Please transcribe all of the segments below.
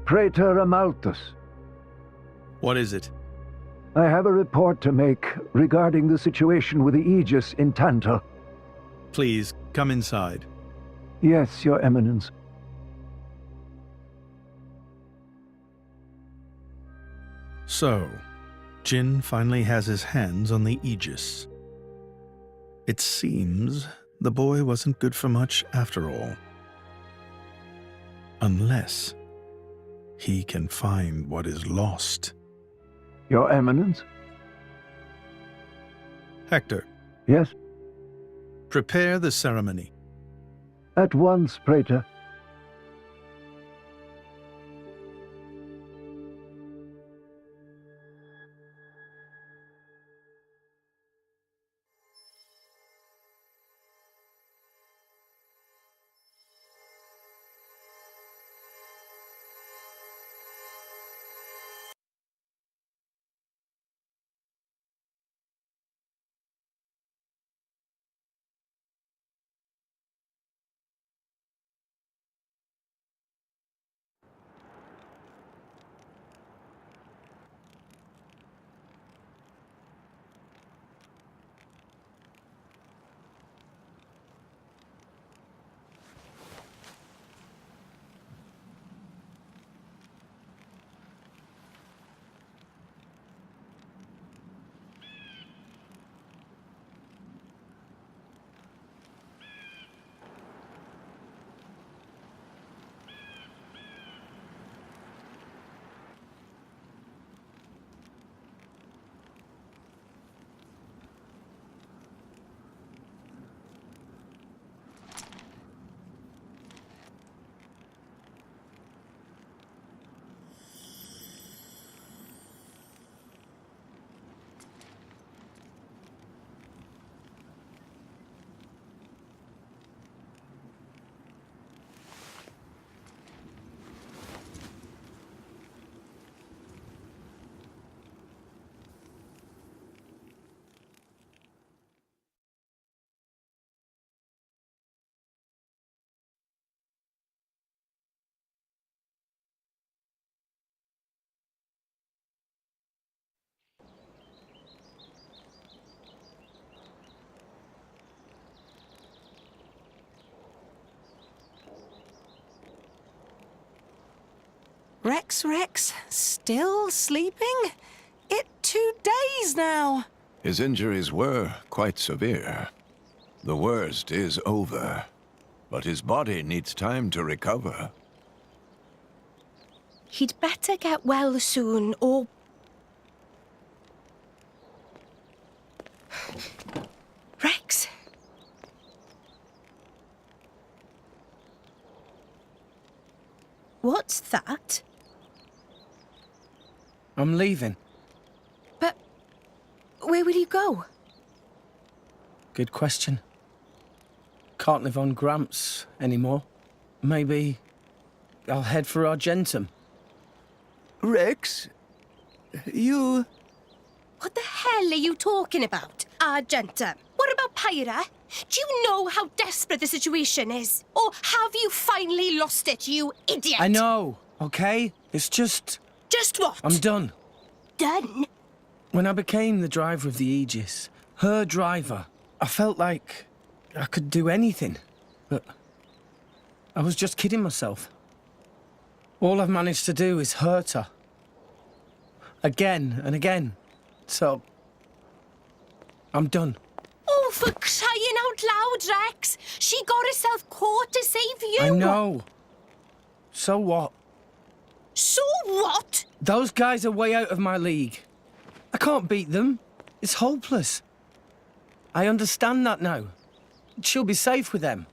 Praetor Amalthus. What is it? I have a report to make regarding the situation with the Aegis in Tantal. Please, come inside. Yes, Your Eminence. So, Jin finally has his hands on the Aegis. It seems the boy wasn't good for much after all. Unless he can find what is lost. Your Eminence? Hector, Yes? prepare the ceremony. At once, Praetor. Rex, still sleeping? It 2 days now. His injuries were quite severe. The worst is over, but his body needs time to recover. He'd better get well soon, or... Rex? What's that? I'm leaving. But where will you go? Good question. Can't live on Gramps anymore. Maybe I'll head for Argentum. Rex, you... What the hell are you talking about, Argentum? What about Pyra? Do you know how desperate the situation is? Or have you finally lost it, you idiot? I know, okay? It's just... Just what? I'm done. Done? When I became the driver of the Aegis, her driver, I felt like I could do anything. But I was just kidding myself. All I've managed to do is hurt her. Again and again. So, I'm done. Oh, for crying out loud, Rex! She got herself caught to save you! I know. So what? So what? Those guys are way out of my league. I can't beat them. It's hopeless. I understand that now. She'll be safe with them.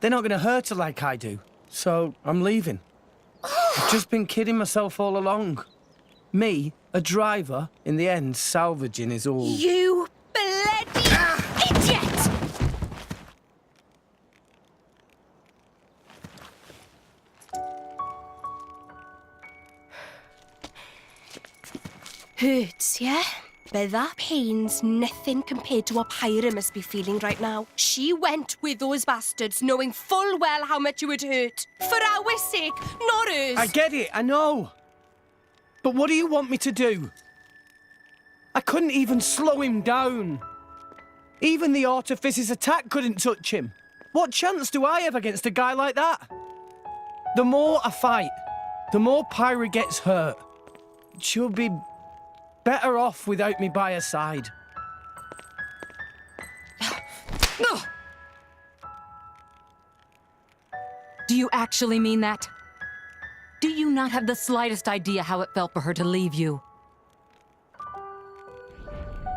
They're not going to hurt her like I do. So, I'm leaving. I've just been kidding myself all along. Me, a driver, in the end, salvaging is all... You bloody idiot! Hurts, yeah? But that pain's nothing compared to what Pyra must be feeling right now. She went with those bastards knowing full well how much it would hurt. For our sake, not hers. I get it, I know. But what do you want me to do? I couldn't even slow him down. Even the Artifice's attack couldn't touch him. What chance do I have against a guy like that? The more I fight, the more Pyra gets hurt. She'll be better off without me by her side. Do you actually mean that? Do you not have the slightest idea how it felt for her to leave you?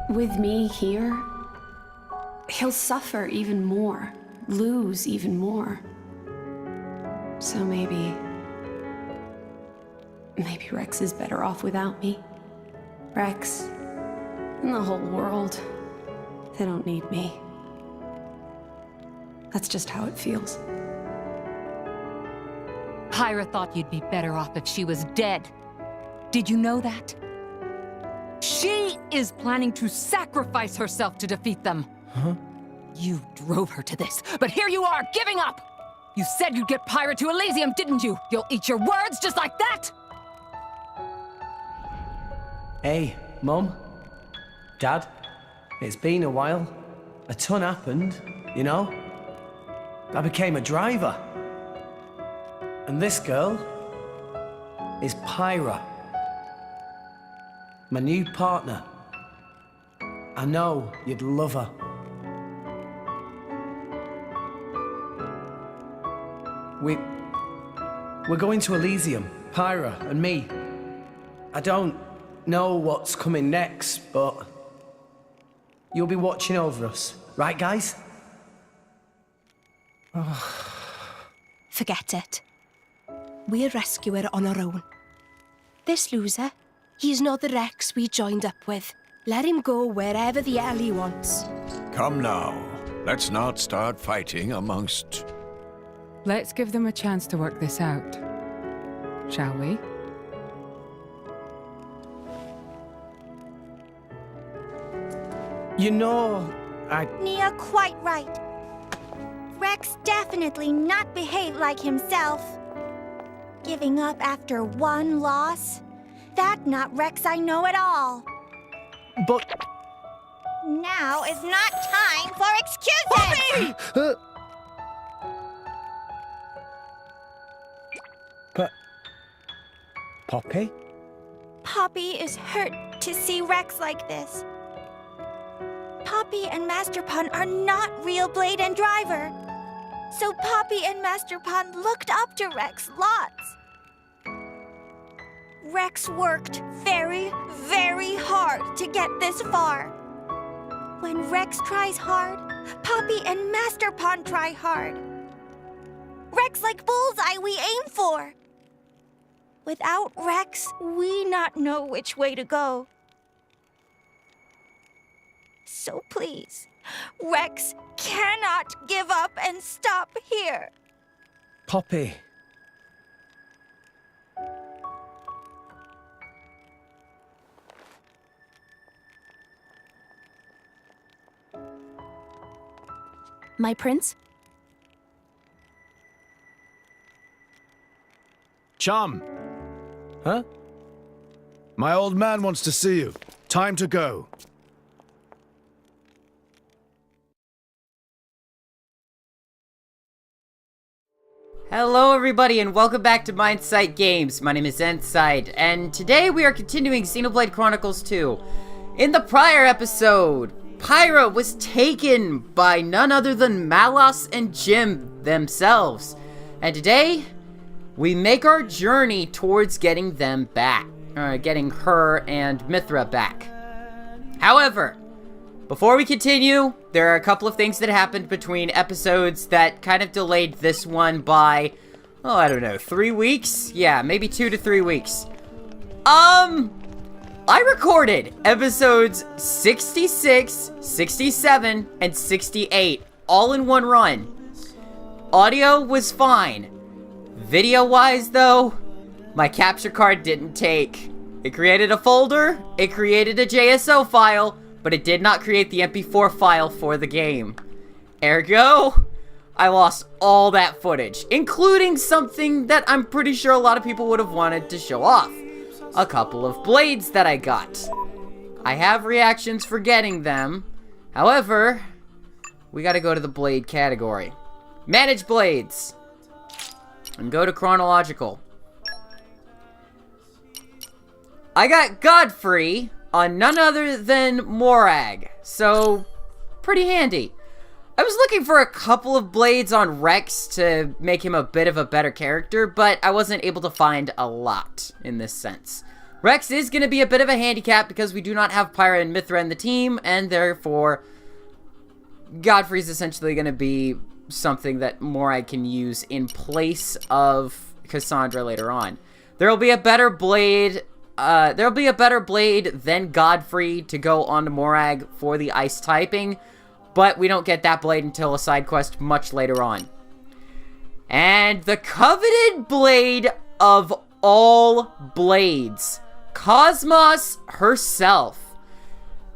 With me here, he'll suffer even more, lose even more. So maybe Rex is better off without me. Rex and the whole world, they don't need me. That's just how it feels. Pyra thought you'd be better off if she was dead. Did you know that? She is planning to sacrifice herself to defeat them. Huh? You drove her to this, but here you are, giving up! You said you'd get Pyra to Elysium, didn't you? You'll eat your words just like that? Hey, Mum, Dad, it's been a while. A ton happened, you know? I became a driver. And this girl is Pyra, my new partner. I know you'd love her. We're going to Elysium, Pyra and me. I don't know what's coming next, but you'll be watching over us, right, guys? Forget it. We'll rescue her on our own. This loser, he's not the Rex we joined up with. Let him go wherever the hell he wants. Come now. Let's not start fighting amongst... Let's give them a chance to work this out, shall we? You know, Nia quite right. Rex definitely not behaved like himself. Giving up after one loss? That not Rex I know at all. But... Now is not time for excuses! Poppy! Poppy? Poppy is hurt to see Rex like this. Poppy and Master Pun are not real Blade and Driver. So Poppy and Master Pun looked up to Rex lots. Rex worked very, very hard to get this far. When Rex tries hard, Poppy and Master Pun try hard. Rex like bullseye we aim for. Without Rex, we not know which way to go. So please, Rex cannot give up and stop here. Poppy. My prince? Chum, Huh? my old man wants to see you. Time to go. Hello everybody and welcome back to N-Sight Games. My name is N-Sight, and today we are continuing Xenoblade Chronicles 2. In the prior episode, Pyra was taken by none other than Malos and Jim themselves. And today, we make our journey towards getting them back. Getting her and Mythra back. However, before we continue, there are a couple of things that happened between episodes that kind of delayed this one by, oh, I don't know, 3 weeks? Yeah, maybe 2 to 3 weeks. I recorded episodes 66, 67, and 68 all in one run. Audio was fine. Video-wise, though, my capture card didn't take. It created a folder, it created a JSO file, but it did not create the MP4 file for the game. Ergo, I lost all that footage, including something that I'm pretty sure a lot of people would have wanted to show off. A couple of blades that I got. I have reactions for getting them. However, we gotta go to the blade category. Manage blades. And go to chronological. I got Godfrey on none other than Morag, so pretty handy. I was looking for a couple of blades on Rex to make him a bit of a better character, but I wasn't able to find a lot in this sense. Rex is going to be a bit of a handicap because we do not have Pyra and Mythra in the team, and therefore Godfrey's essentially going to be something that Morag can use in place of Cassandra later on. There'll be a better blade than Godfrey to go onto Morag for the ice typing, but we don't get that blade until a side quest much later on. And the coveted blade of all blades, Cosmos herself.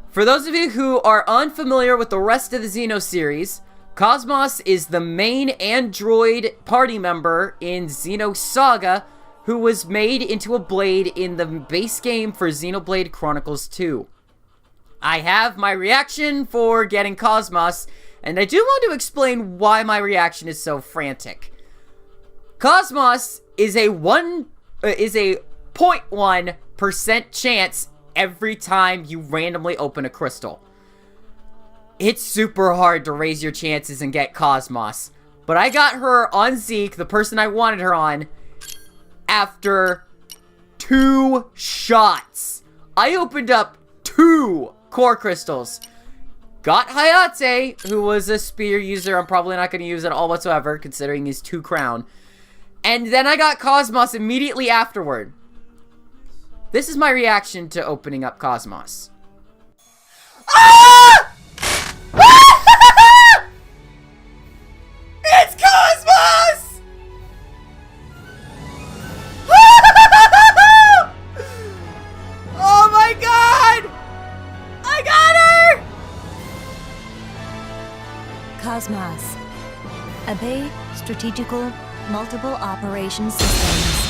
For those of you who are unfamiliar with the rest of the Xeno series, Cosmos is the main android party member in Xeno Saga, who was made into a blade in the base game for Xenoblade Chronicles 2. I have my reaction for getting Cosmos, and I do want to explain why my reaction is so frantic. Cosmos is a 0.1% chance every time you randomly open a crystal. It's super hard to raise your chances and get Cosmos, but I got her on Zeke, the person I wanted her on, after 2 shots. I opened up 2 core crystals. Got Hayate, who was a spear user. I'm probably not going to use it all whatsoever, considering he's 2 crown. And then I got Cosmos immediately afterward. This is my reaction to opening up Cosmos. Ah! It's Cosmos! Oh my god! I got her! Cosmos. Obey strategical multiple operation systems.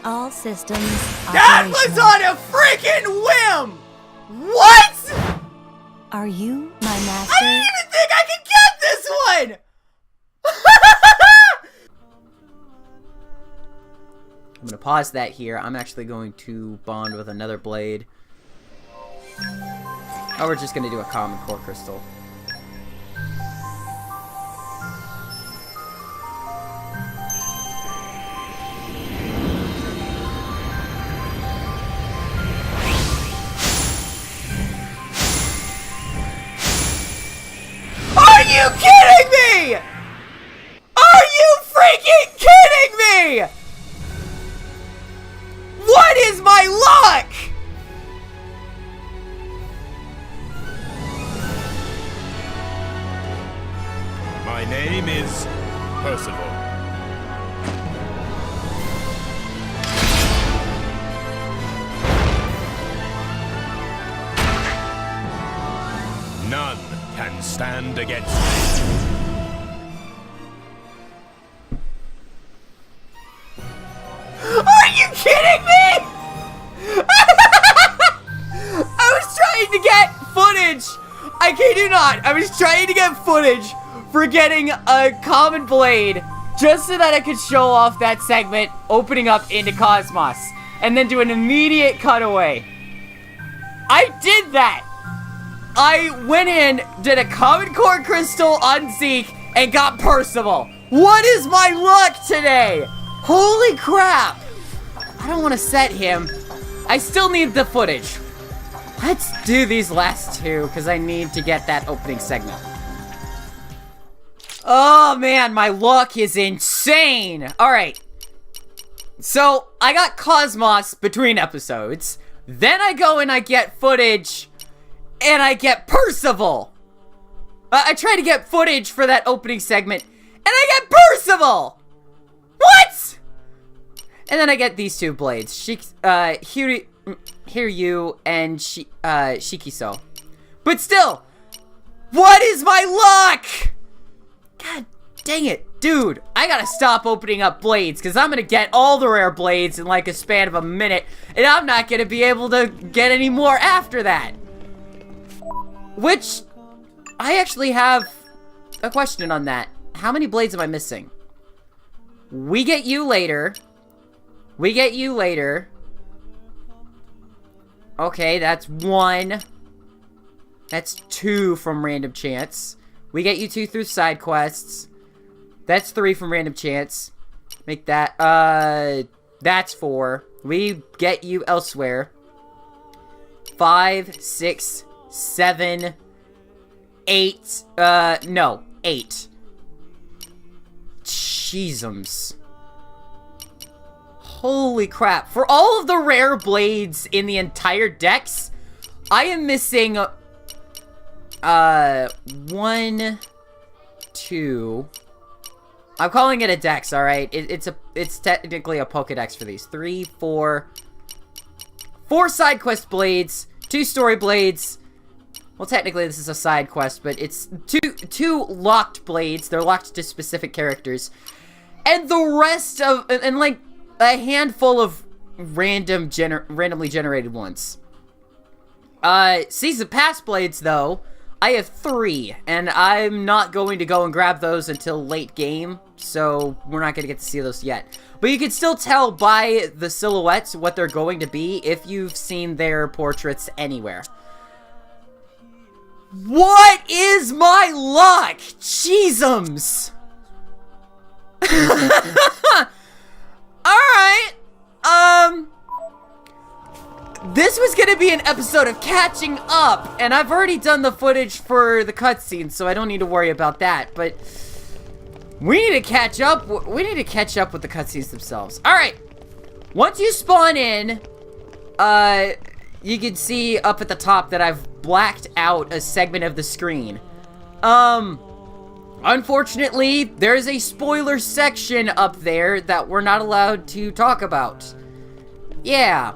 All systems That was on a freaking whim! What?! Are you my master? I didn't even think I could get this one! I'm gonna pause that here. I'm actually going to bond with another blade. Oh, we're just gonna do a common core crystal. Are you kidding me?! Are you freaking kidding me?! What is my luck?! My name is Percival. None can stand against me. Are you kidding me?! I was trying to get footage! I kid you not, I was trying to get footage for getting a common blade just so that I could show off that segment opening up into Cosmos and then do an immediate cutaway. I did that! I went in, did a common core crystal on Zeke, and got Percival. What is my luck today? Holy crap! I don't want to set him. I still need the footage. Let's do these last 2, because I need to get that opening segment. Oh man, my luck is insane! Alright. So, I got Cosmos between episodes. Then I go and I get footage, and I get Percival! I try to get footage for that opening segment, and I get Percival! What?! And then I get these two blades. Hiryu and Shikiso. But still, what is my luck? God dang it. Dude, I gotta stop opening up blades, because I'm gonna get all the rare blades in like a span of a minute, and I'm not gonna be able to get any more after that. Which, I actually have a question on that. How many blades am I missing? We get you later. We get you later. Okay, that's 1. That's 2 from random chance. We get you 2 through side quests. That's 3 from random chance. Make that, that's 4. We get you elsewhere. 5, 6, 7, 8, no, 8. Jeezums. Holy crap. For all of the rare blades in the entire dex, I am missing, 1, 2. I'm calling it a dex, alright? It's technically a Pokedex for these. 3, 4 side quest blades, 2 story blades. Well, technically this is a side quest, but it's two locked blades. They're locked to specific characters. And the rest of, and like a handful of randomly generated ones. Season Pass blades, though, I have 3, and I'm not going to go and grab those until late game, so we're not going to get to see those yet. But you can still tell by the silhouettes what they're going to be if you've seen their portraits anywhere. What is my luck? Jeezums! Alright, this was gonna be an episode of catching up, and I've already done the footage for the cutscenes, so I don't need to worry about that, but we need to catch up. We need to catch up with the cutscenes themselves. Alright, once you spawn in, you can see up at the top that I've blacked out a segment of the screen. Unfortunately, there's a spoiler section up there that we're not allowed to talk about. Yeah.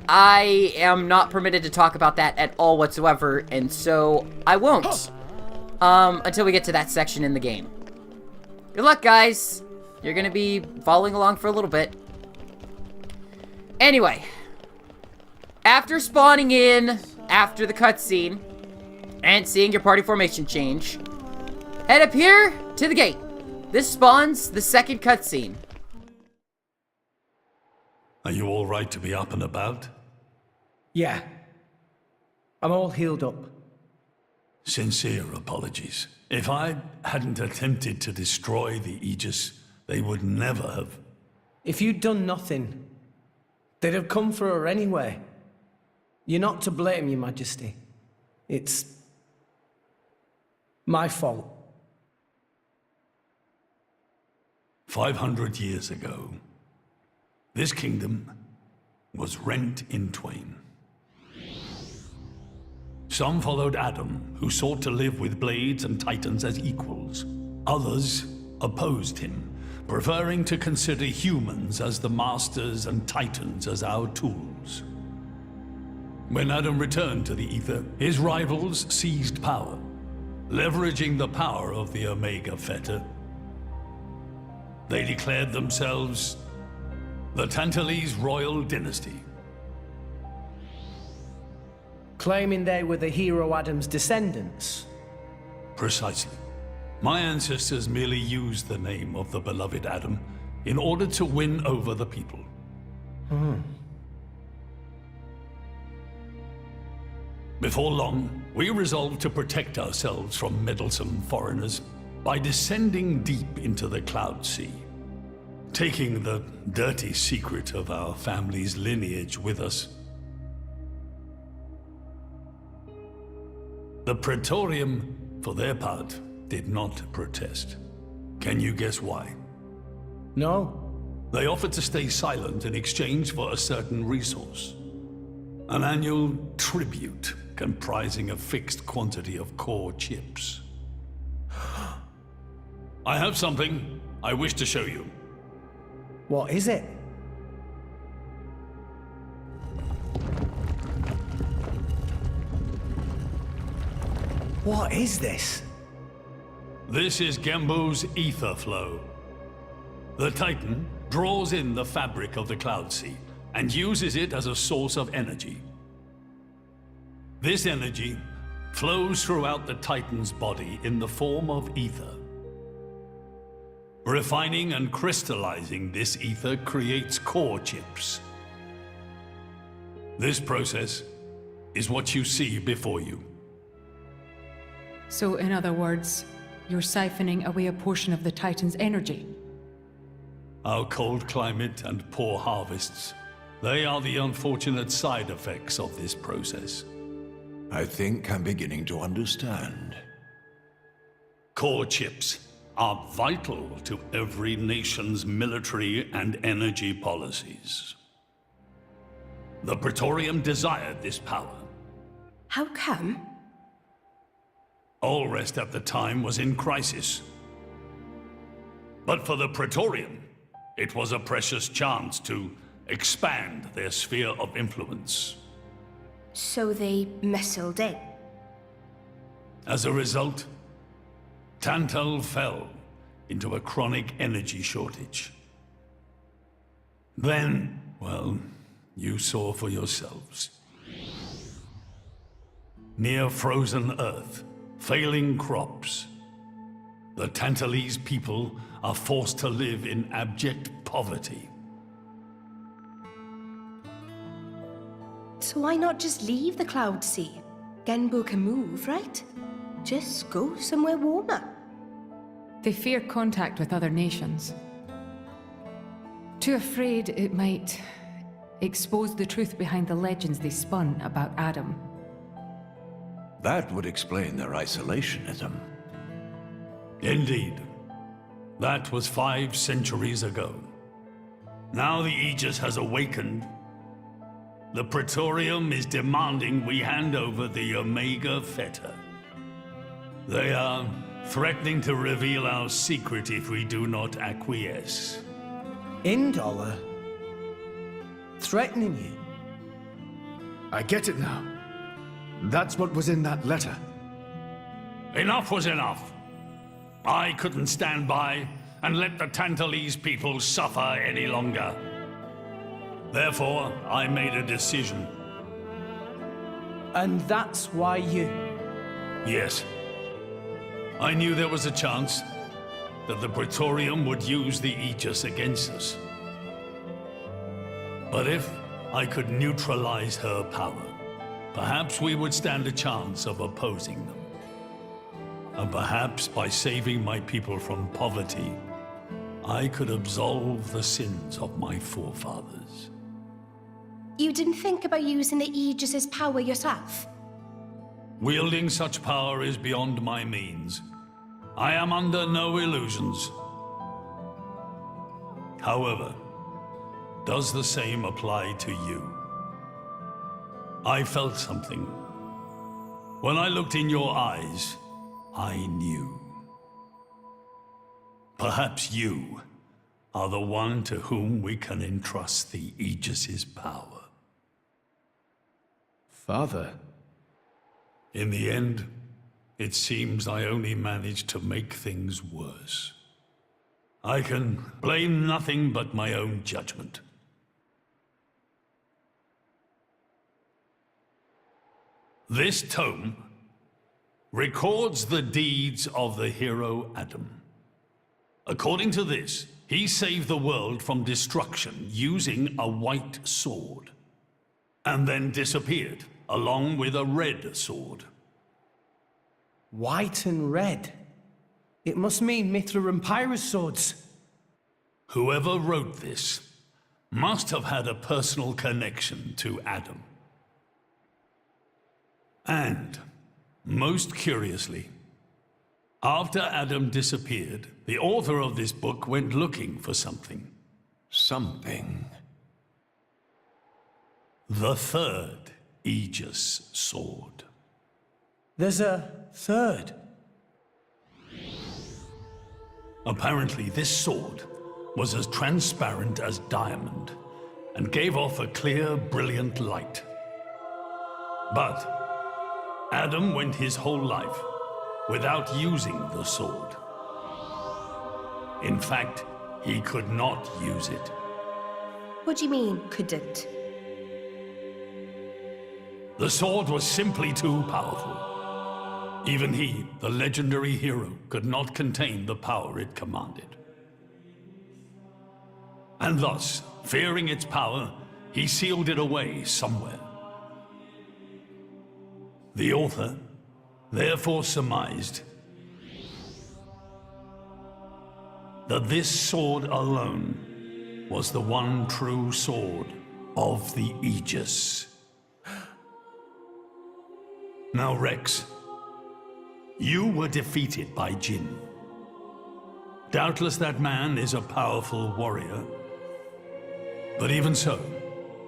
I am not permitted to talk about that at all whatsoever, and so I won't. Until we get to that section in the game. Good luck, guys. You're gonna be following along for a little bit. Anyway. After spawning in, after the cutscene, and seeing your party formation change, head up here to the gate. This spawns the second cutscene. Are you all right to be up and about? Yeah. I'm all healed up. Sincere apologies. If I hadn't attempted to destroy the Aegis, they would never have. If you'd done nothing, they'd have come for her anyway. You're not to blame, Your Majesty. It's my fault. 500 years ago, this kingdom was rent in twain. Some followed Adam, who sought to live with blades and titans as equals. Others opposed him, preferring to consider humans as the masters and titans as our tools. When Adam returned to the Ether, his rivals seized power, leveraging the power of the Omega Fetter. They declared themselves the Tantalese Royal Dynasty. Claiming they were the hero Adam's descendants. Precisely. My ancestors merely used the name of the beloved Adam in order to win over the people. Before long, we resolved to protect ourselves from meddlesome foreigners by descending deep into the Cloud Sea, taking the dirty secret of our family's lineage with us. The Praetorium, for their part, did not protest. Can you guess why? No. They offered to stay silent in exchange for a certain resource. An annual tribute comprising a fixed quantity of core chips. I have something I wish to show you. What is it? What is this? This is Gembu's ether flow. The Titan draws in the fabric of the Cloud Sea and uses it as a source of energy. This energy flows throughout the Titan's body in the form of ether. Refining and crystallizing this ether creates core chips. This process is what you see before you. So, in other words, you're siphoning away a portion of the Titan's energy. Our cold climate and poor harvests, they are the unfortunate side effects of this process. I think I'm beginning to understand. Core chips are vital to every nation's military and energy policies. The Praetorium desired this power. How come? Allrest at the time was in crisis. But for the Praetorium, it was a precious chance to expand their sphere of influence. So they missiled in. As a result, Tantal fell into a chronic energy shortage. Then, well, you saw for yourselves. Near frozen Earth, failing crops, the Tantalese people are forced to live in abject poverty. So why not just leave the Cloud Sea? Genbu can move, right? Just go somewhere warmer. They fear contact with other nations. Too afraid it might expose the truth behind the legends they spun about Adam. That would explain their isolationism. Indeed. That was 5 centuries ago. Now the Aegis has awakened. The Praetorium is demanding we hand over the Omega Fetter. They are threatening to reveal our secret if we do not acquiesce. Indollar? Threatening you? I get it now. That's what was in that letter. Enough was enough. I couldn't stand by and let the Tantalese people suffer any longer. Therefore, I made a decision. And that's why you... Yes. I knew there was a chance that the Praetorium would use the Aegis against us. But if I could neutralize her power, perhaps we would stand a chance of opposing them. And perhaps by saving my people from poverty, I could absolve the sins of my forefathers. You didn't think about using the Aegis's power yourself? Wielding such power is beyond my means. I am under no illusions. However, does the same apply to you? I felt something. When I looked in your eyes, I knew. Perhaps you are the one to whom we can entrust the Aegis's power. Father? In the end, it seems I only managed to make things worse. I can blame nothing but my own judgment. This tome records the deeds of the hero Adam. According to this, he saved the world from destruction using a white sword, and then disappeared along with a red sword. White and red? It must mean Mythra and Pyra's swords. Whoever wrote this must have had a personal connection to Adam. And, most curiously, after Adam disappeared, the author of this book went looking for something. Something? The third Aegis sword. There's a third? Apparently, this sword was as transparent as diamond and gave off a clear, brilliant light. But Adam went his whole life without using the sword. In fact, he could not use it. What do you mean, couldn't? The sword was simply too powerful. Even he, the legendary hero, could not contain the power it commanded. And thus, fearing its power, he sealed it away somewhere. The author therefore surmised that this sword alone was the one true sword of the Aegis. Now, Rex, you were defeated by Jin. Doubtless that man is a powerful warrior. But even so,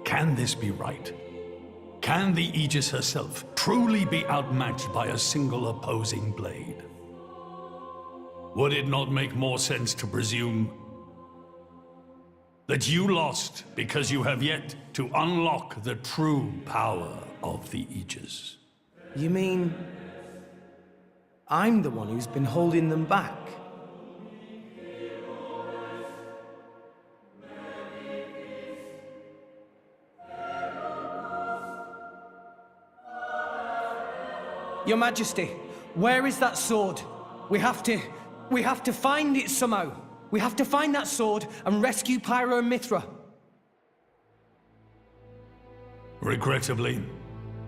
can this be right? Can the Aegis herself truly be outmatched by a single opposing blade? Would it not make more sense to presume that you lost because you have yet to unlock the true power of the Aegis? You mean I'm the one who's been holding them back? Your Majesty, where is that sword? We have to find it somehow. We have to find that sword and rescue Pyra and Mythra. Regrettably,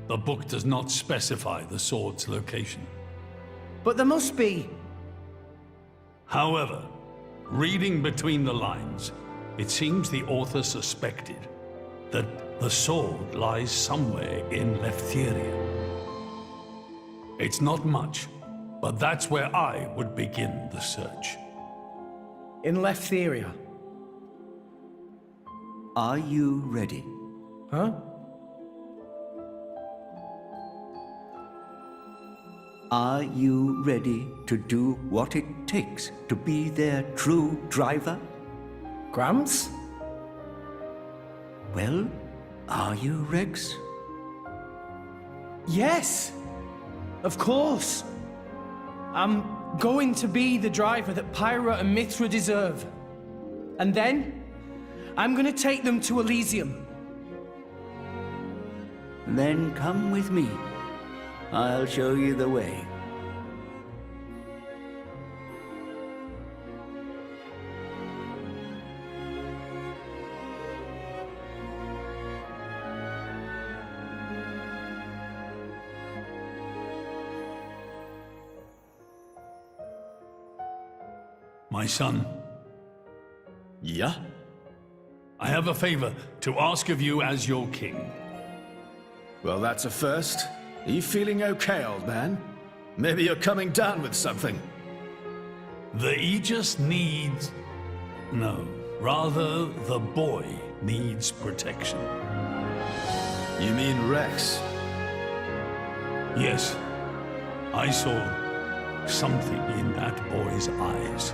the book does not specify the sword's location. But there must be. However, reading between the lines, it seems the author suspected that the sword lies somewhere in Leftheria. It's not much, but that's where I would begin the search. In Leftheria? Are you ready? Huh? Are you ready to do what it takes to be their true driver? Gramps? Well, are you, Rex? Yes! Of course! I'm going to be the driver that Pyra and Mythra deserve. And then, I'm gonna take them to Elysium. Then come with me. I'll show you the way. My son. Yeah? I have a favor to ask of you as your king. Well, that's a first. Are you feeling okay, old man? Maybe you're coming down with something. The Aegis needs... No, rather, the boy needs protection. You mean Rex? Yes. I saw something in that boy's eyes.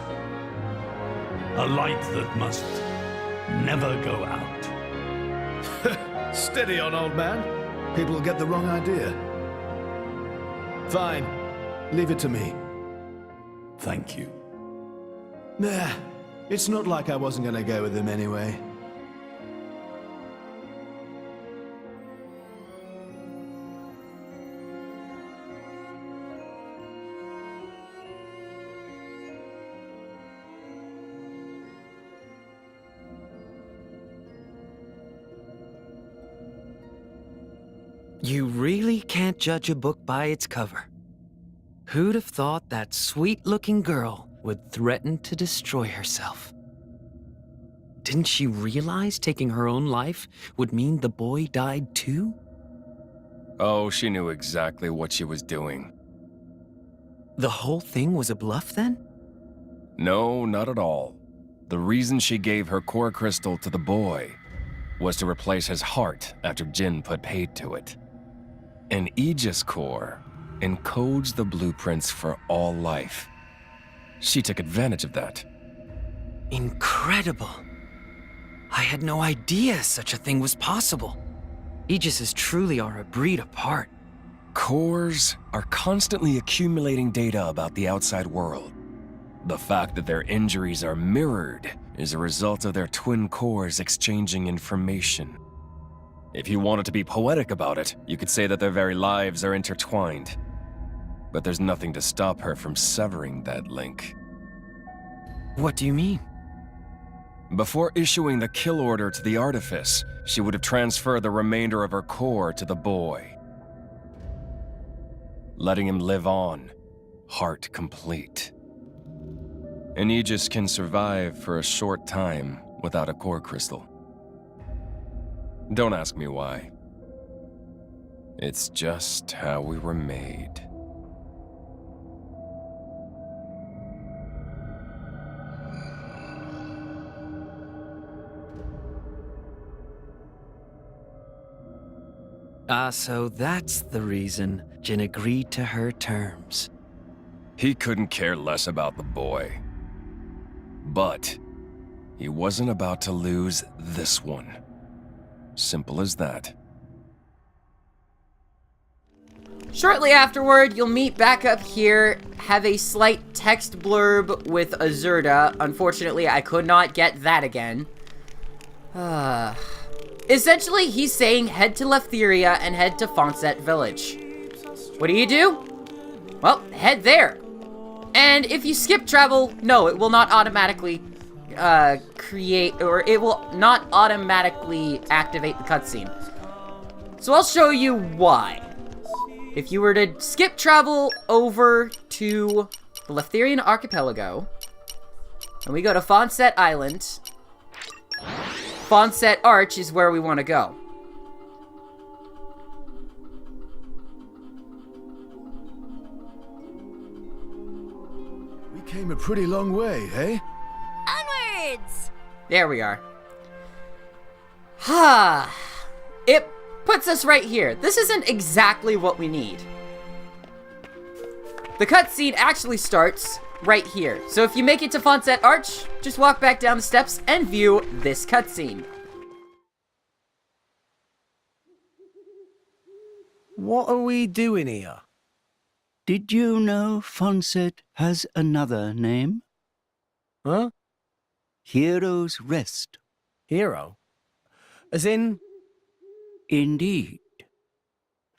A light that must never go out. Steady on, old man. People will get the wrong idea. Fine. Leave it to me. Thank you. Nah, it's not like I wasn't gonna go with him anyway. You really can't judge a book by its cover. Who'd have thought that sweet-looking girl would threaten to destroy herself? Didn't she realize taking her own life would mean the boy died too? Oh, she knew exactly what she was doing. The whole thing was a bluff then? No, not at all. The reason she gave her core crystal to the boy was to replace his heart after Jin put paid to it. An Aegis core encodes the blueprints for all life. She took advantage of that. Incredible. I had no idea such a thing was possible. Aegises truly are a breed apart. Cores are constantly accumulating data about the outside world. The fact that their injuries are mirrored is a result of their twin cores exchanging information. If you wanted to be poetic about it, you could say that their very lives are intertwined. But there's nothing to stop her from severing that link. What do you mean? Before issuing the kill order to the Artifice, she would have transferred the remainder of her core to the boy, letting him live on, heart complete. An Aegis can survive for a short time without a core crystal. Don't ask me why. It's just how we were made. So that's the reason Jin agreed to her terms. He couldn't care less about the boy. But he wasn't about to lose this one. Simple as that. Shortly afterward, you'll meet back up here, have a slight text blurb with Azurda. Unfortunately, I could not get that again. Essentially, he's saying head to Leftheria and head to Fonset Village. What do? Well, head there. And if you skip travel, no, it will not automatically it will not automatically activate the cutscene. So I'll show you why. If you were to skip travel over to the Leftherian Archipelago, and we go to Fonset Island, Fonset Arch is where we want to go. We came a pretty long way, eh? Onwards! There we are. It puts us right here. This isn't exactly what we need. The cutscene actually starts right here. So if you make it to Fonset Arch, just walk back down the steps and view this cutscene. What are we doing here? Did you know Fonset has another name? Huh? Hero's Rest. Hero? As in? Indeed.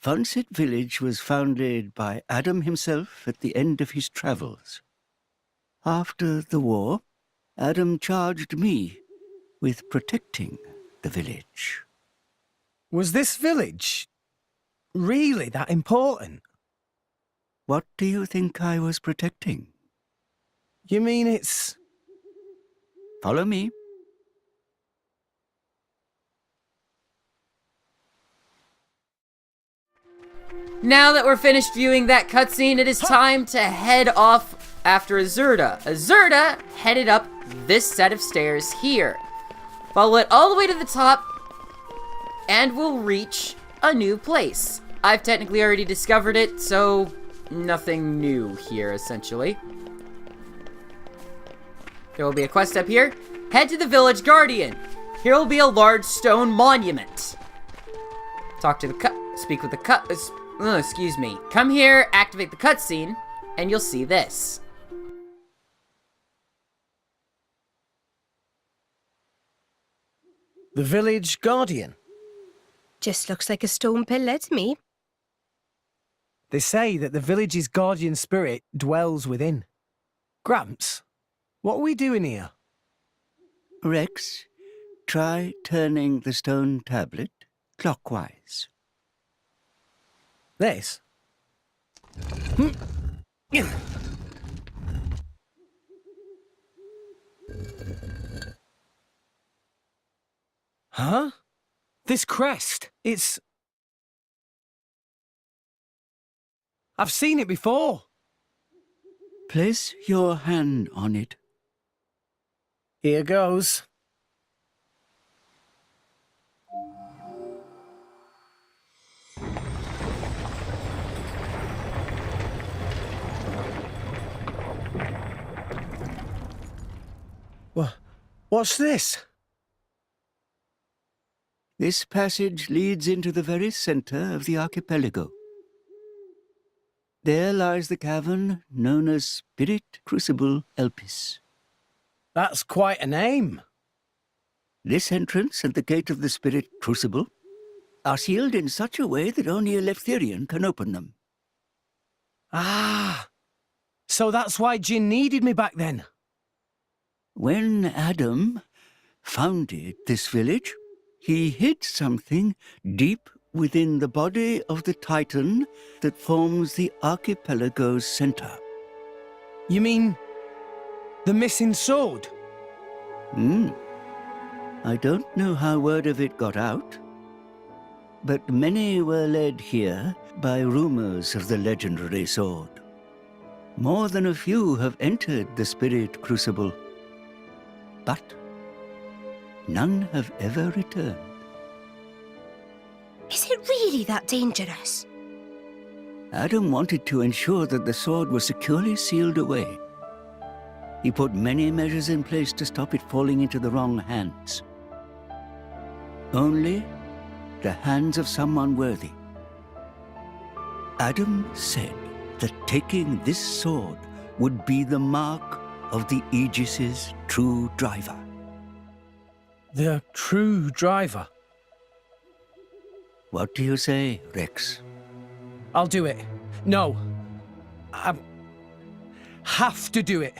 Fonset Village was founded by Adam himself at the end of his travels. After the war, Adam charged me with protecting the village. Was this village really that important? What do you think I was protecting? You mean it's... Follow me. Now that we're finished viewing that cutscene, it is time to head off after Azurda. Azurda headed up this set of stairs here. Follow it all the way to the top, and we'll reach a new place. I've technically already discovered it, so nothing new here, essentially. There will be a quest up here. Head to the village guardian. Here will be a large stone monument. Talk to the speak with the excuse me. Come here, activate the cutscene, and you'll see this. The village guardian. Just looks like a stone pillar to me. They say that the village's guardian spirit dwells within. Gramps, what are we doing here? Rex, try turning the stone tablet clockwise. This? Huh? This crest, it's... I've seen it before. Place your hand on it. Here goes. What's this? This passage leads into the very center of the archipelago. There lies the cavern known as Spirit Crucible Elpis. That's quite a name. This entrance and the gate of the Spirit Crucible are sealed in such a way that only a Leftherian can open them. Ah, so that's why Jin needed me back then. When Adam founded this village, he hid something deep within the body of the Titan that forms the archipelago's center. You mean the missing sword? I don't know how word of it got out, but many were led here by rumors of the legendary sword. More than a few have entered the Spirit Crucible, but none have ever returned. Is it really that dangerous? Adam wanted to ensure that the sword was securely sealed away. He put many measures in place to stop it falling into the wrong hands. Only the hands of someone worthy. Adam said that taking this sword would be the mark of the Aegis's true driver. The true driver? What do you say, Rex? I'll do it. No. I have to do it.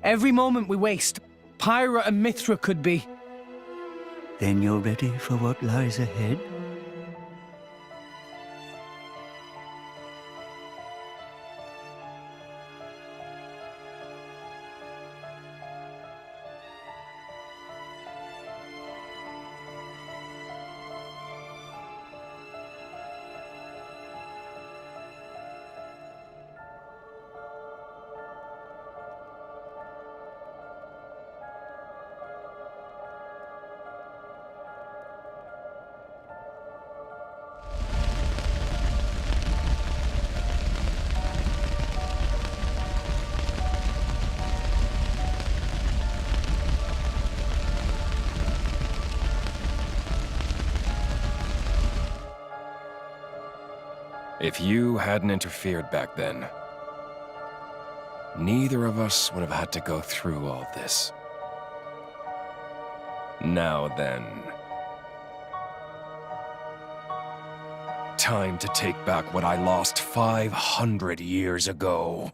Every moment we waste, Pyra and Mythra could be... Then you're ready for what lies ahead? If you hadn't interfered back then, neither of us would have had to go through all this. Now then, time to take back what I lost 500 years ago.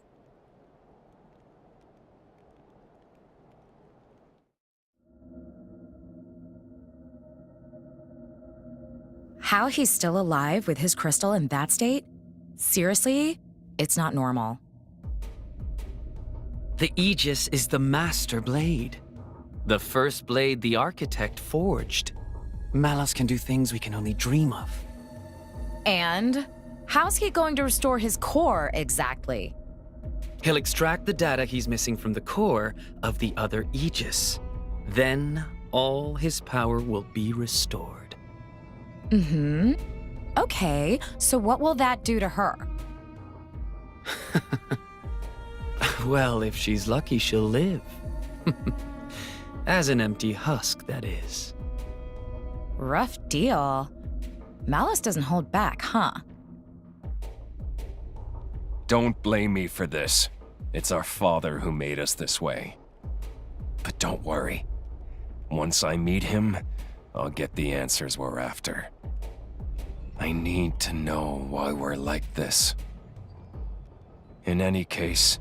How he's still alive with his crystal in that state? Seriously? It's not normal. The Aegis is the master blade. The first blade the architect forged. Malas can do things we can only dream of. And how's he going to restore his core exactly? He'll extract the data he's missing from the core of the other Aegis. Then all his power will be restored. Okay, so what will that do to her? Well, if she's lucky, she'll live. As an empty husk, that is. Rough deal. Malice doesn't hold back, huh? Don't blame me for this. It's our father who made us this way. But don't worry. Once I meet him, I'll get the answers we're after. I need to know why we're like this. In any case,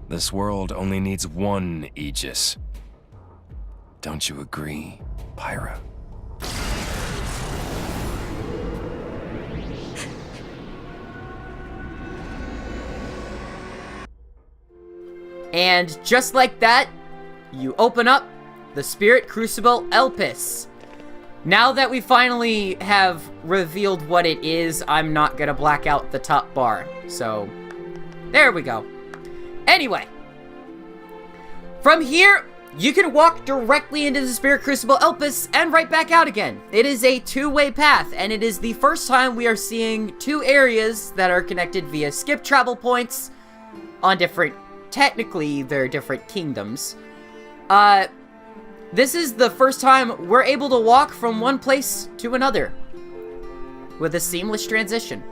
this world only needs one Aegis. Don't you agree, Pyra? And just like that, you open up the Spirit Crucible Elpis. Now that we finally have revealed what it is, I'm not gonna black out the top bar. So, there we go. Anyway, from here, you can walk directly into the Spirit Crucible Elpis and right back out again. It is a two-way path, and it is the first time we are seeing two areas that are connected via skip travel points on different, technically they're different kingdoms. This is the first time we're able to walk from one place to another with a seamless transition.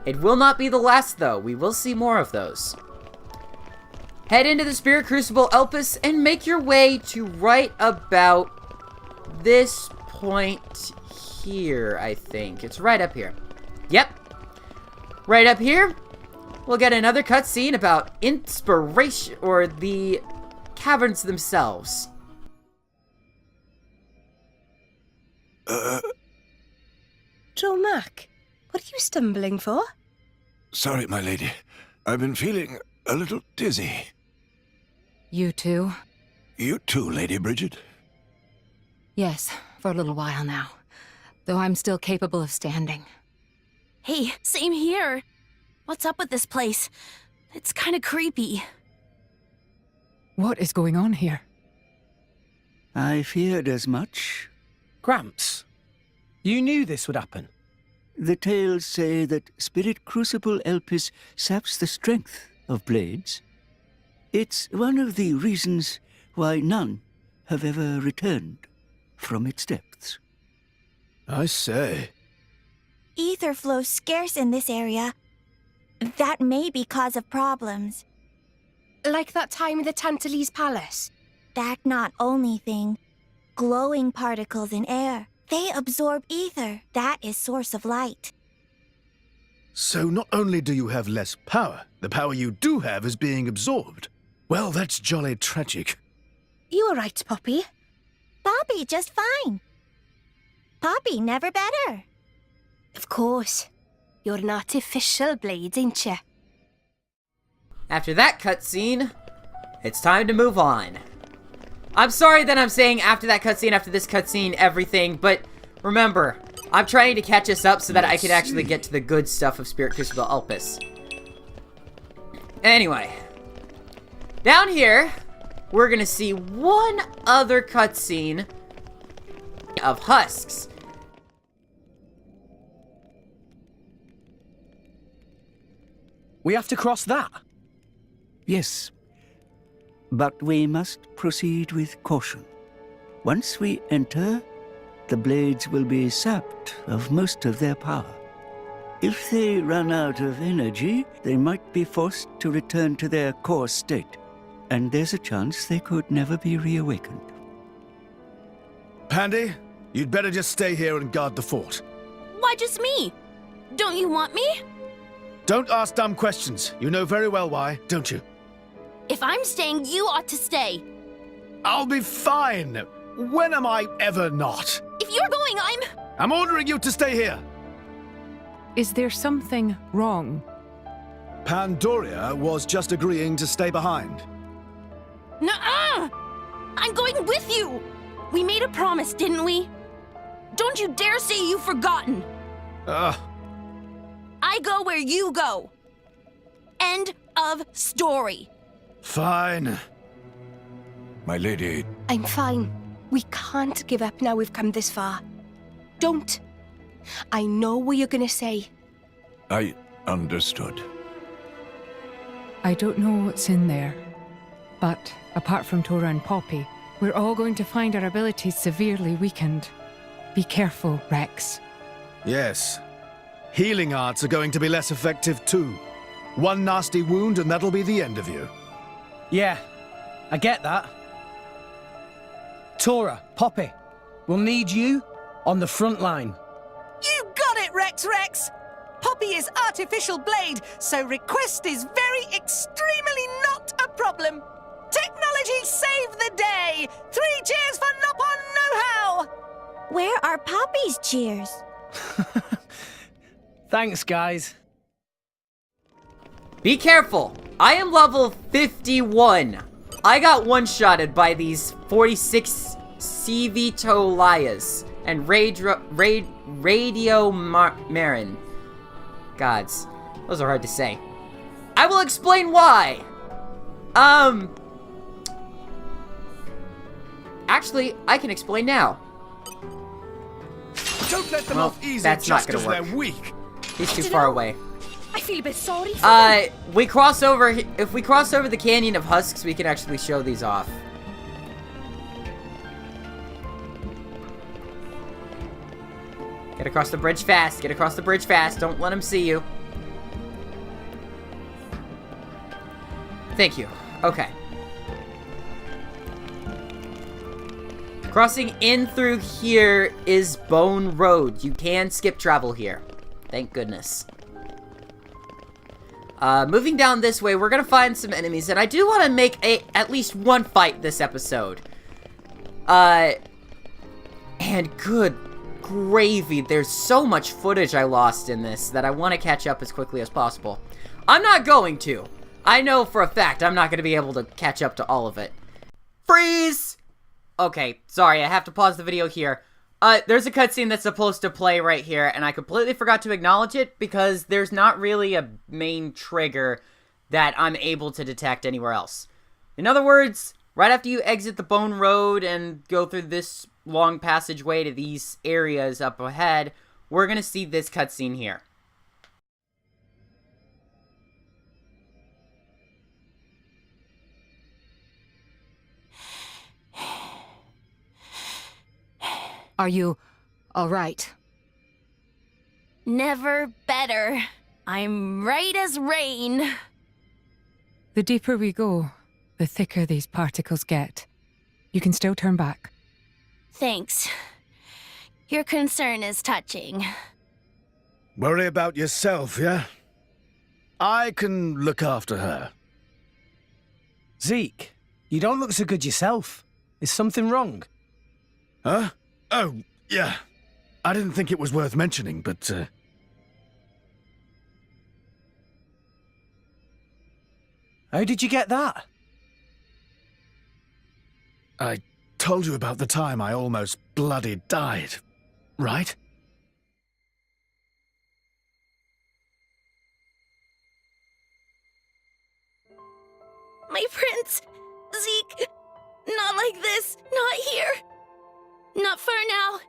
It will not be the last, though. We will see more of those. Head into the Spirit Crucible Elpis and make your way to right about this point here, I think. It's right up here. Yep. Right up here, we'll get another cutscene about inspiration, or the caverns themselves. Joe Mac, what are you stumbling for? Sorry, my lady. I've been feeling a little dizzy. You too? You too, Lady Bridget? Yes, for a little while now. Though I'm still capable of standing. Hey, same here. What's up with this place? It's kind of creepy. What is going on here? I feared as much. Gramps, you knew this would happen. The tales say that Spirit Crucible Elpis saps the strength of blades. It's one of the reasons why none have ever returned from its depths. I say. Ether flows scarce in this area. That may be cause of problems. Like that time in the Tantalese Palace? That not only thing. Glowing particles in air. They absorb ether. That is source of light. So not only do you have less power, the power you do have is being absorbed. Well, that's jolly tragic. You all right, Poppy? Poppy just fine. Poppy never better. Of course. You're an artificial blade, ain't you? After that cutscene, it's time to move on. I'm sorry that I'm saying after that cutscene, after this cutscene, everything, but remember, I'm trying to catch us up so that I can actually get to the good stuff of Spirit Crucible Elpis. Anyway, down here, we're gonna see one other cutscene of husks. We have to cross that? Yes. But we must proceed with caution. Once we enter, the blades will be sapped of most of their power. If they run out of energy, they might be forced to return to their core state, and there's a chance they could never be reawakened. Pandy, you'd better just stay here and guard the fort. Why just me? Don't you want me? Don't ask dumb questions. You know very well why, don't you? If I'm staying, you ought to stay. I'll be fine. When am I ever not? If you're going, I'm ordering you to stay here. Is there something wrong? Pandoria was just agreeing to stay behind. Nuh-uh! I'm going with you! We made a promise, didn't we? Don't you dare say you've forgotten! I go where you go. End of story. Fine. My lady... I'm fine. We can't give up now we've come this far. Don't. I know what you're gonna say. I understood. I don't know what's in there, but apart from Tora and Poppy, we're all going to find our abilities severely weakened. Be careful, Rex. Yes. Healing arts are going to be less effective too. One nasty wound and that'll be the end of you. Yeah, I get that. Tora, Poppy, we'll need you on the front line. You got it, Rex! Poppy is artificial blade, so request is very extremely not a problem. Technology save the day! 3 cheers for Nopon Know-How! Where are Poppy's cheers? Thanks, guys. Be careful! I am level 51. I got one-shotted by these 46 Civitolayas and Radio Marin. Gods, those are hard to say. I will explain why. Actually, I can explain now. Don't let them Well, off easy that's just not gonna because work. they're weak. He's too far away. I feel a bit sorry for them. We cross over. If we cross over the Canyon of Husks, we can actually show these off. Get across the bridge fast. Get across the bridge fast. Don't let him see you. Thank you. Okay. Crossing in through here is Bone Road. You can skip travel here. Thank goodness. Moving down this way, we're gonna find some enemies, and I do want to make at least one fight this episode. And good gravy, there's so much footage I lost in this that I want to catch up as quickly as possible. I'm not going to. I know for a fact I'm not going to be able to catch up to all of it. Freeze! Okay, sorry, I have to pause the video here. There's a cutscene that's supposed to play right here, and I completely forgot to acknowledge it because there's not really a main trigger that I'm able to detect anywhere else. In other words, right after you exit the Bone Road and go through this long passageway to these areas up ahead, we're gonna see this cutscene here. Are you all right? Never better. I'm right as rain. The deeper we go, the thicker these particles get. You can still turn back. Thanks. Your concern is touching. Worry about yourself, yeah? I can look after her. Zeke, you don't look so good yourself. Is something wrong? Huh? Oh, yeah. I didn't think it was worth mentioning, but, How did you get that? I told you about the time I almost bloody died, right? My prince! Zeke! Not like this! Not here! Not for now!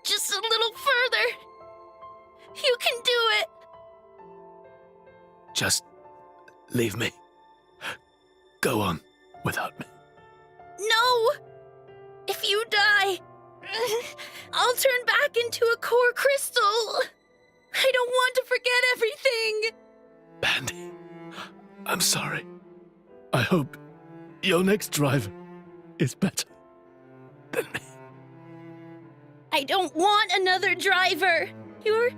Just a little further! You can do it! Just leave me. Go on without me. No! If you die, I'll turn back into a core crystal! I don't want to forget everything! Bandy, I'm sorry. I hope your next driver is better than me. I don't want another driver! You're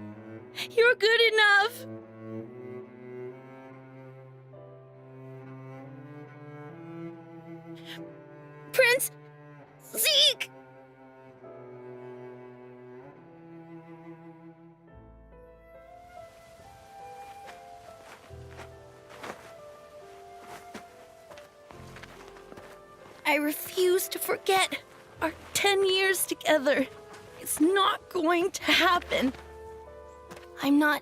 good enough! Prince! Zeke! I refuse to forget our 10 years together. It's not going to happen. I'm not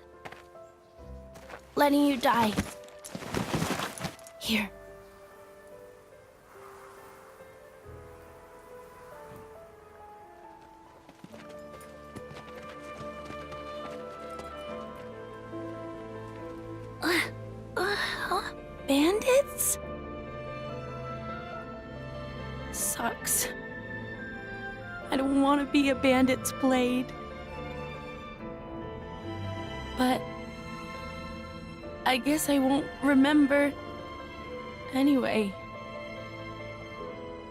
letting you die. Here. Bandits? Sucks. I don't want to be a bandit's blade. But I guess I won't remember anyway.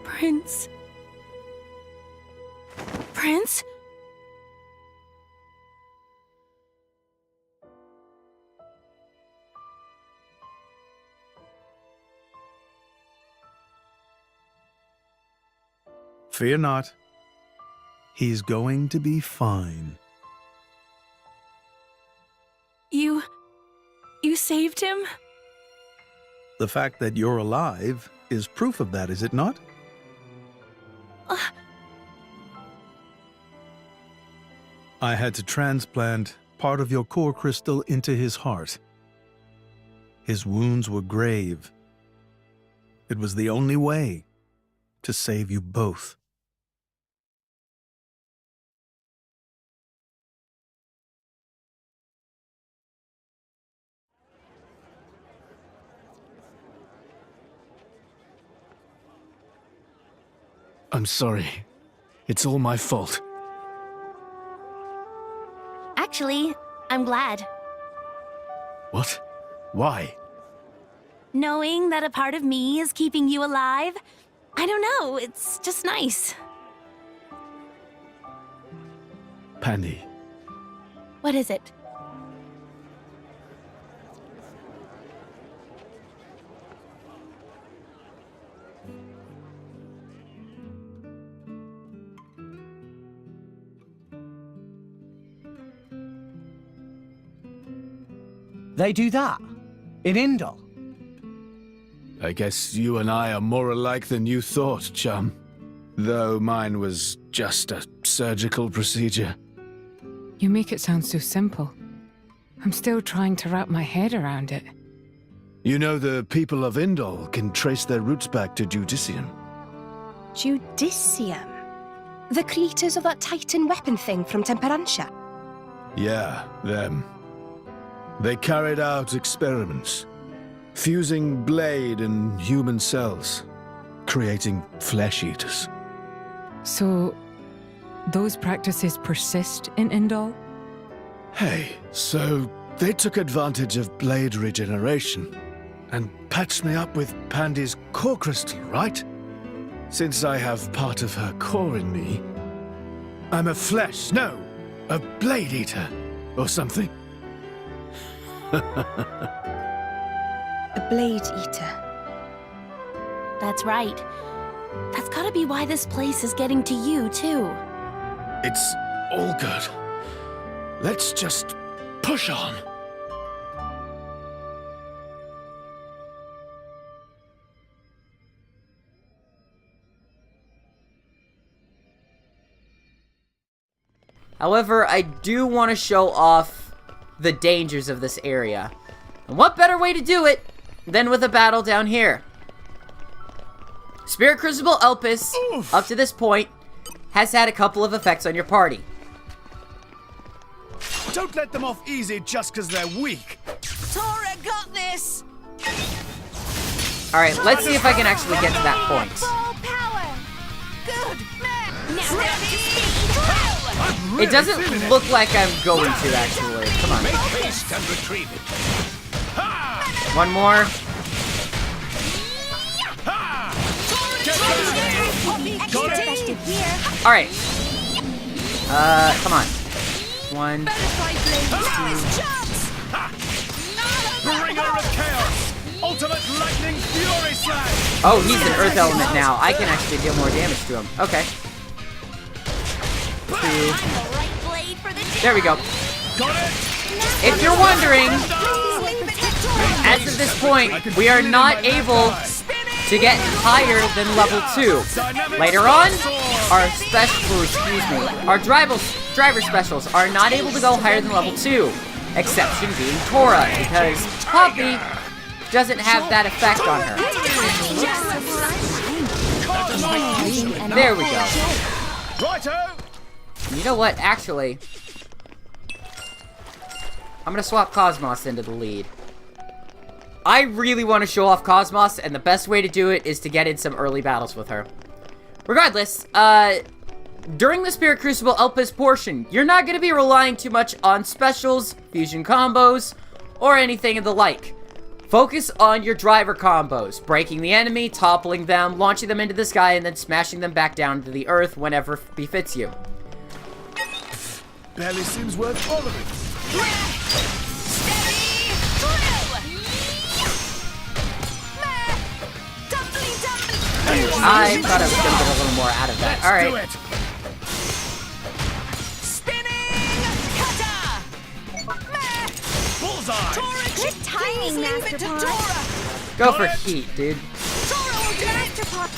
Prince? Prince? Fear not. He's going to be fine. You saved him? The fact that you're alive is proof of that, is it not? I had to transplant part of your core crystal into his heart. His wounds were grave. It was the only way to save you both. I'm sorry. It's all my fault. Actually, I'm glad. What? Why? Knowing that a part of me is keeping you alive, I don't know, it's just nice. Pandy. What is it? They do that? In Indol? I guess you and I are more alike than you thought, chum. Though mine was just a surgical procedure. You make it sound so simple. I'm still trying to wrap my head around it. You know, the people of Indol can trace their roots back to Judicium. Judicium? The creators of that Titan weapon thing from Temperantia? Yeah, them. They carried out experiments, fusing blade and human cells, creating flesh eaters. So, those practices persist in Indol? Hey, so they took advantage of blade regeneration and patched me up with Pandy's core crystal, right? Since I have part of her core in me, I'm a blade eater or something. A blade eater. That's right. That's gotta be why this place is getting to you, too. It's all good. Let's just push on. However, I do want to show off the dangers of this area. And what better way to do it than with a battle down here? Spirit Crucible Elpis, up to this point, has had a couple of effects on your party. Don't let them off easy just because they're weak. Tora got this! Alright, let's see if I can actually get to that point. Good man! It doesn't look like I'm going to, actually. Come on. One more. Alright. Come on. One. Bringer of Chaos! Ultimate Lightning Fury Slash! Oh, he's an Earth Element now. I can actually deal more damage to him. Okay. Two. There we go. If you're wondering, as of this point, we are not able to get higher than level 2. Later on, our driver specials are not able to go higher than level 2. Exception being Tora, because Poppy doesn't have that effect on her. There we go. You know what, actually, I'm gonna swap Cosmos into the lead. I really want to show off Cosmos, and the best way to do it is to get in some early battles with her. Regardless, during the Spirit Crucible Elpis portion, you're not going to be relying too much on specials, fusion combos, or anything of the like. Focus on your driver combos, breaking the enemy, toppling them, launching them into the sky, and then smashing them back down to the earth whenever befits you. Barely seems worth all of it. I thought I was going to get a little more out of that. Alright. Good timing, Master Pod. Go for heat, dude. Master Pod.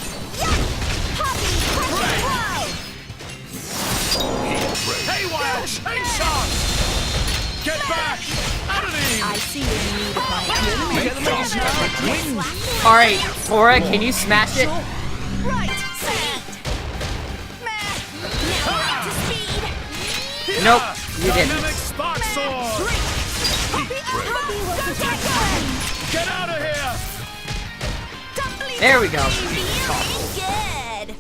Haywire! Chainshot! Get back! Out of these! I see you need a Alright, Tora, can you smash it? Nope, you didn't. Get out of here! There we go. good.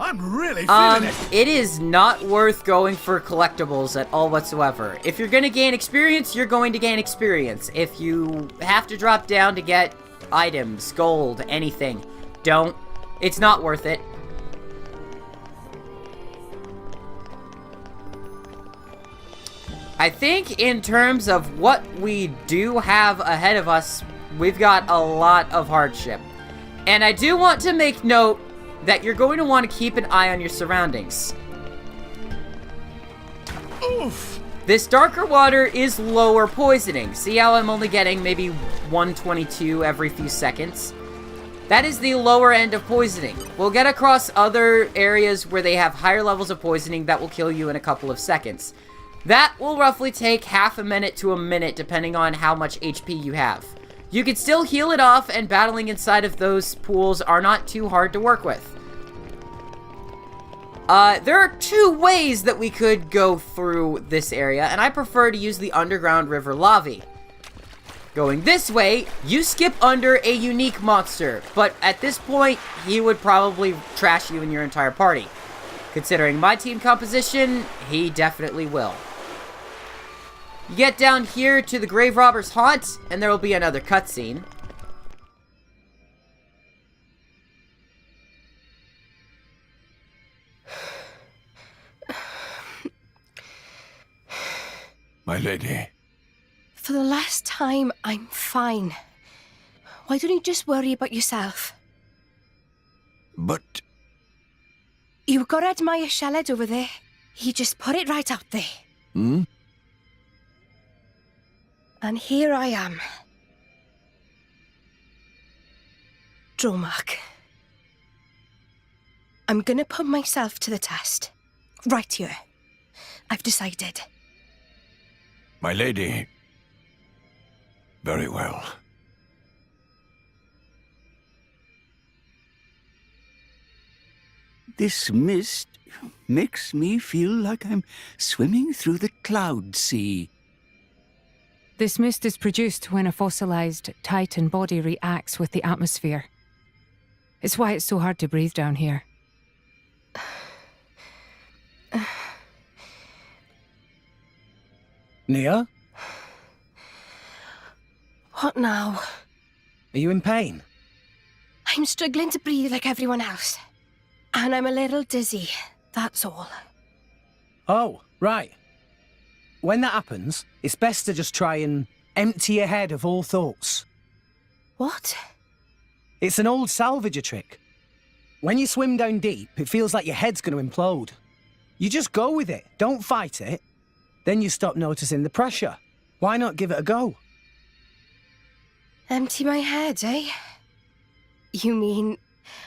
I'm really feeling it. It is not worth going for collectibles at all whatsoever. If you're gonna gain experience, you're going to gain experience. If you have to drop down to get items, gold, anything, don't. It's not worth it. I think in terms of what we do have ahead of us, we've got a lot of hardship. And I do want to make note that you're going to want to keep an eye on your surroundings. Oof! This darker water is lower poisoning. See how I'm only getting maybe 122 every few seconds? That is the lower end of poisoning. We'll get across other areas where they have higher levels of poisoning that will kill you in a couple of seconds. That will roughly take half a minute to a minute depending on how much HP you have. You can still heal it off, and battling inside of those pools are not too hard to work with. There are two ways that we could go through this area, and I prefer to use the underground river Lavi. Going this way, you skip under a unique monster, but at this point, he would probably trash you and your entire party. Considering my team composition, he definitely will. You get down here to the Grave Robber's Haunt, and there will be another cutscene. My lady. For the last time, I'm fine. Why don't you just worry about yourself? But... You got to admire Shaled over there. He just put it right out there. Hmm? And here I am. Dromark. I'm gonna put myself to the test. Right here. I've decided. My lady. Very well. This mist makes me feel like I'm swimming through the cloud sea. This mist is produced when a fossilized Titan body reacts with the atmosphere. It's why it's so hard to breathe down here. Nia? What now? Are you in pain? I'm struggling to breathe like everyone else. And I'm a little dizzy, that's all. Oh, right. When that happens, it's best to just try and empty your head of all thoughts. What? It's an old salvager trick. When you swim down deep, it feels like your head's going to implode. You just go with it, don't fight it. Then you stop noticing the pressure. Why not give it a go? Empty my head, eh? You mean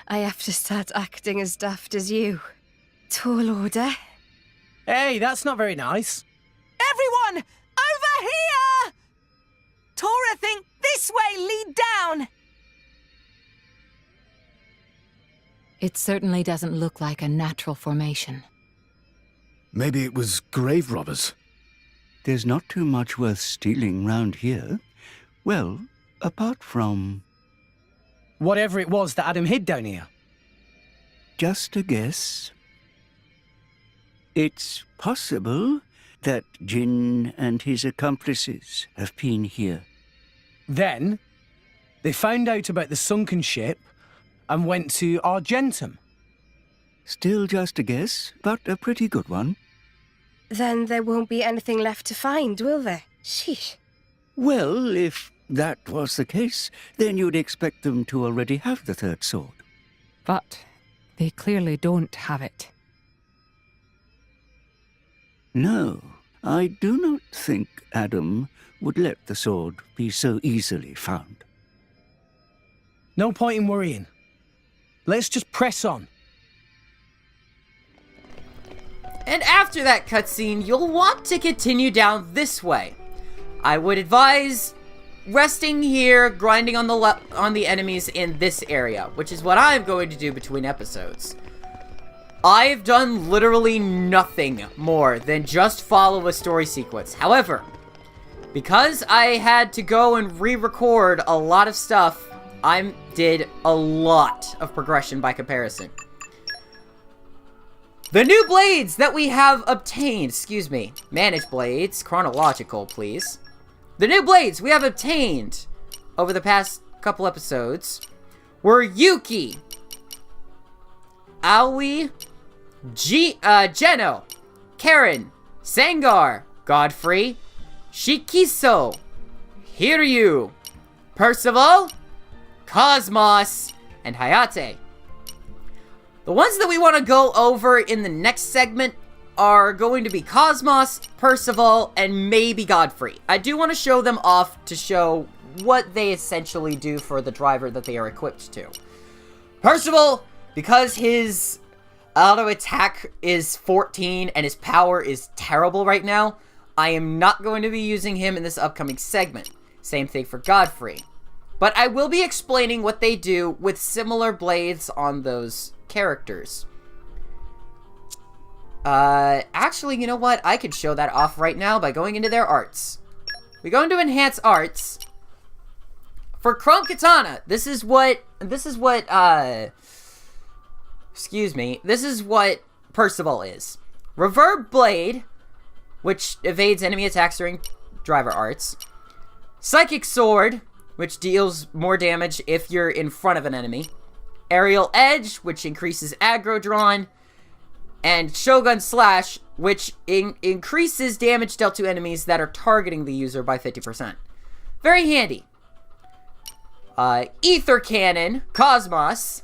I have to start acting as daft as you? Tall order? Hey, that's not very nice. Everyone! Over here! Tora, think this way, lead down! It certainly doesn't look like a natural formation. Maybe it was grave robbers. There's not too much worth stealing round here. Well, apart from... Whatever it was that Adam hid down here. Just a guess. It's possible that Jin and his accomplices have been here. Then, they found out about the sunken ship and went to Argentum. Still just a guess, but a pretty good one. Then there won't be anything left to find, will there? Sheesh. Well, if that was the case, then you'd expect them to already have the third sword. But they clearly don't have it. No, I do not think Adam would let the sword be so easily found. No point in worrying. Let's just press on. And after that cutscene, you'll want to continue down this way. I would advise resting here, grinding on the enemies in this area, which is what I'm going to do between episodes. I've done literally nothing more than just follow a story sequence. However, because I had to go and re-record a lot of stuff, I did a lot of progression by comparison. The new blades that we have obtained, excuse me, manage blades, chronological, please. The new blades we have obtained over the past couple episodes were Yuki, Aoi, Geno, Karen, Sangar, Godfrey, Shikiso, Hiryu, Percival, Cosmos, and Hayate. The ones that we want to go over in the next segment are going to be Cosmos, Percival, and maybe Godfrey. I do want to show them off to show what they essentially do for the driver that they are equipped to. Percival, because his auto attack is 14 and his power is terrible right now, I am not going to be using him in this upcoming segment. Same thing for Godfrey. But I will be explaining what they do with similar blades on those characters. Actually, you know what? I could show that off right now by going into their arts. We go into Enhance Arts. For Chrome Katana, this is what Percival is. Reverb Blade, which evades enemy attacks during driver arts. Psychic Sword, which deals more damage if you're in front of an enemy. Aerial Edge, which increases aggro drawn. And Shogun Slash, which increases damage dealt to enemies that are targeting the user by 50%. Very handy. Ether Cannon, Cosmos.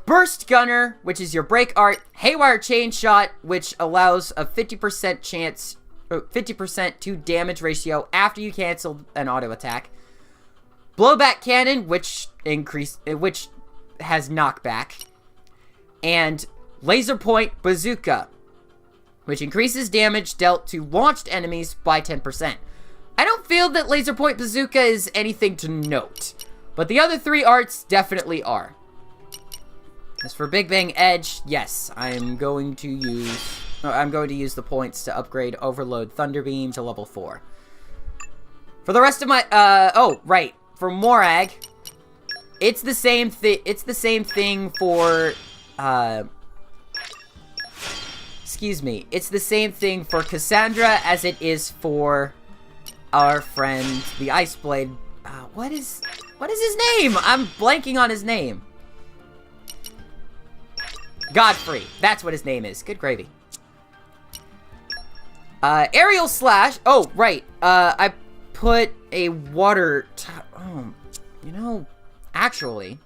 Burst Gunner, which is your break art. Haywire Chain Shot, which allows a 50% chance, 50% to damage ratio after you cancel an auto attack. Blowback Cannon, which has knockback. And Laser Point Bazooka, which increases damage dealt to launched enemies by 10%. I don't feel that Laser Point Bazooka is anything to note, but the other three arts definitely are. As for Big Bang Edge, yes, I'm going to use the points to upgrade Overload Thunderbeam to level 4. For the rest of my, for Morag, it's the same thing for, it's the same thing for Cassandra as it is for our friend, the Ice Blade. What is his name? I'm blanking on his name. Godfrey. That's what his name is. Good gravy. Aerial Slash. Oh, right. I put a water... actually...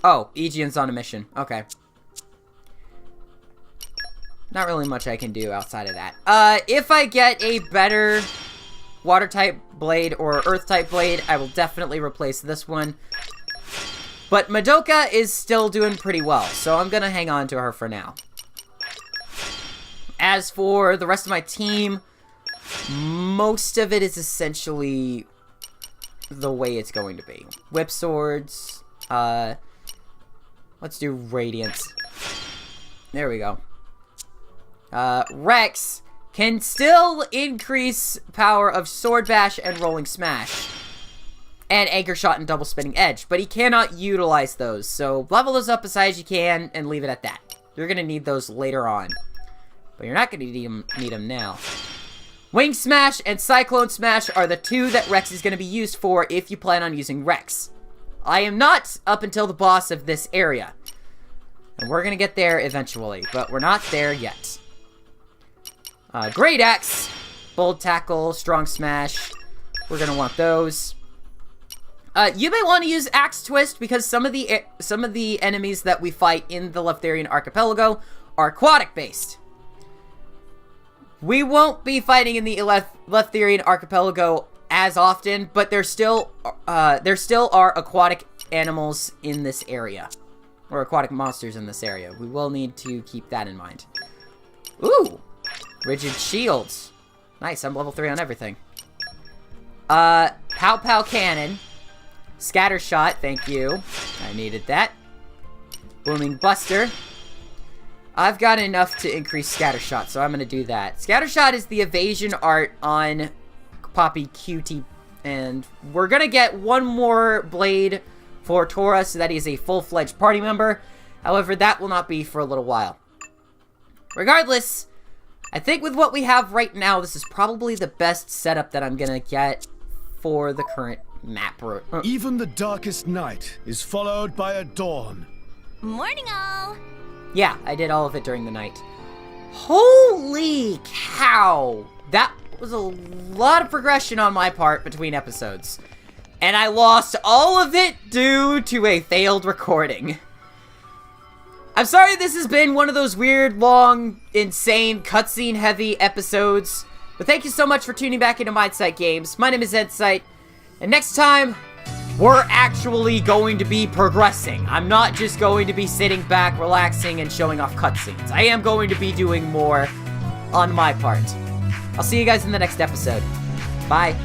Oh, Aegeon's on a mission. Okay. Not really much I can do outside of that. If I get a better water-type blade or earth-type blade, I will definitely replace this one. But Madoka is still doing pretty well, so I'm gonna hang on to her for now. As for the rest of my team, most of it is essentially the way it's going to be. Whip Swords, let's do Radiance. There we go. Rex can still increase power of Sword Bash and Rolling Smash. And Anchor Shot and Double Spinning Edge. But he cannot utilize those. So level those up as high as you can and leave it at that. You're going to need those later on. But you're not going to need them now. Wing Smash and Cyclone Smash are the two that Rex is going to be used for if you plan on using Rex. I am not up until the boss of this area. And we're going to get there eventually. But we're not there yet. Great Axe, Bold Tackle, Strong Smash. We're going to want those. You may want to use Axe Twist because some of the enemies that we fight in the Leftharian Archipelago are aquatic based. We won't be fighting in the Leftharian Archipelago as often, but there still are aquatic animals in this area, or aquatic monsters in this area. We will need to keep that in mind. Ooh, Rigid Shields. Nice, I'm level 3 on everything. Pow Pow Cannon. Scatter Shot, thank you. I needed that. Booming Buster. I've got enough to increase Scatter Shot, so I'm going to do that. Scatter Shot is the evasion art on Poppy Cutie, and we're going to get one more blade for Tora so that he is a full-fledged party member. However, that will not be for a little while. Regardless, I think with what we have right now, this is probably the best setup that I'm gonna get for the current map. Even the darkest night is followed by a dawn. Morning, all. Yeah, I did all of it during the night. Holy cow! That was a lot of progression on my part between episodes. And I lost all of it due to a failed recording. I'm sorry this has been one of those weird, long, insane, cutscene-heavy episodes. But thank you so much for tuning back into Mindsight Games. My name is N-Sight. And next time, we're actually going to be progressing. I'm not just going to be sitting back, relaxing, and showing off cutscenes. I am going to be doing more on my part. I'll see you guys in the next episode. Bye.